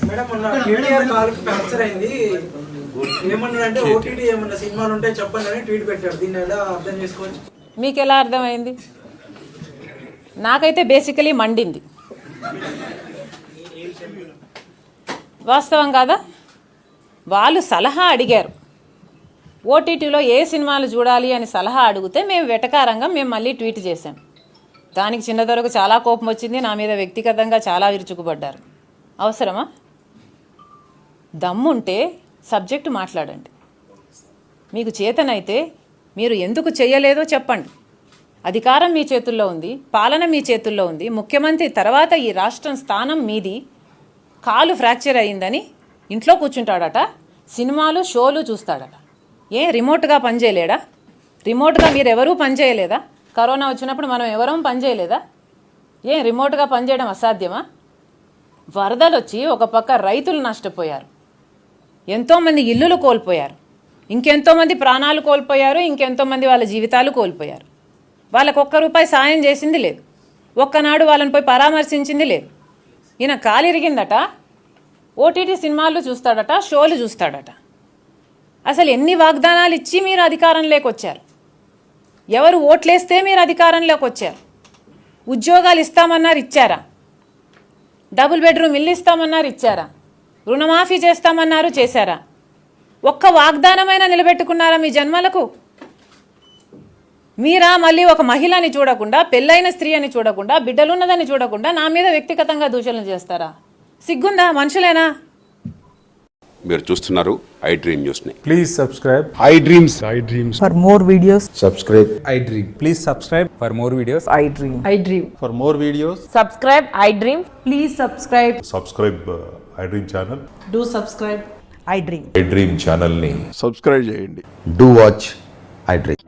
Madam మొన్న KTR call fracture అయింది ఏమన్నాడంటే ఓటీటీ ఏమన్నా సినిమాలు ఉంటే చెప్పండి అని ట్వీట్ పెట్టాడు. దీన్ని ఎలా అర్థం చేసుకోవచ్చు? మీకు ఎలా అర్థమైంది? నాకైతే బేసికలీ మండింది. వాస్తవం కాదా? వాళ్ళు సలహా అడిగారు, ఓటీటీలో ఏ సినిమాలు చూడాలి అని సలహా అడిగితే మేము వెటకారంగా మేము మళ్ళీ ట్వీట్ చేశాం. దానికి చిన్నదొరకు చాలా కోపం వచ్చింది, నా మీద వ్యక్తిగతంగా చాలా విరుచుకుపడ్డారు. అవసరమా? దమ్ముంటే సబ్జెక్టు మాట్లాడండి. మీకు చేతనైతే మీరు ఎందుకు చేయలేదో చెప్పండి. అధికారం మీ చేతుల్లో ఉంది, పాలన మీ చేతుల్లో ఉంది. ముఖ్యమంత్రి తర్వాత ఈ రాష్ట్రం స్థానం మీది. కాలు ఫ్రాక్చర్ అయ్యిందని ఇంట్లో కూర్చుంటాడట, సినిమాలు షోలు చూస్తాడట. ఏ రిమోట్గా పనిచేయలేడా? రిమోట్గా మీరు ఎవరూ పనిచేయలేదా? కరోనా వచ్చినప్పుడు మనం ఎవరూ పనిచేయలేదా? ఏ రిమోట్గా పనిచేయడం అసాధ్యమా? వరదలు వచ్చి ఒక పక్క రైతులు నష్టపోయారు, ఎంతోమంది ఇల్లులు కోల్పోయారు, ఇంకెంతోమంది ప్రాణాలు కోల్పోయారు, ఇంకెంతోమంది వాళ్ళ జీవితాలు కోల్పోయారు. వాళ్ళకు ఒక్క రూపాయి సాయం చేసింది లేదు, ఒక్కనాడు వాళ్ళని పోయి పరామర్శించింది లేదు. ఈయన కాలిరిగిందట, ఓటీటీ సినిమాలు చూస్తాడట, షోలు చూస్తాడట. అసలు ఎన్ని వాగ్దానాలు ఇచ్చి మీరు అధికారంలోకి వచ్చారు? ఎవరు ఓట్లేస్తే మీరు అధికారంలోకి వచ్చారు? ఉద్యోగాలు ఇస్తామన్నారు, ఇచ్చారా? డబుల్ బెడ్రూమ్ ఇల్లు ఇస్తామన్నారు, ఇచ్చారా? రుణమాఫీ చేస్తామన్నారు, చేశారా? ఒక్క వాగ్దానమైనా నిలబెట్టుకున్నారా మీ జన్మలకు? మీరా మళ్ళీ ఒక మహిళని చూడకుండా, పెళ్ళైన స్త్రీ అని చూడకుండా, బిడ్డలున్నదని చూడకుండా నా మీద వ్యక్తిగతంగా దూషణలు చేస్తారా? సిగ్గుందా? మనుషులేనా? మీరు చూస్తున్నారు ఐ డ్రీమ్ న్యూస్ ని. Please subscribe I dreams. For more videos, subscribe I Dream. Please subscribe for more videos. I dream. I dream. for more videos. Subscribe, I dream. Please subscribe. Subscribe I dream channel. Do subscribe. I dream. I dream ఛానల్ని subscribe చేయండి. Do watch I Dream.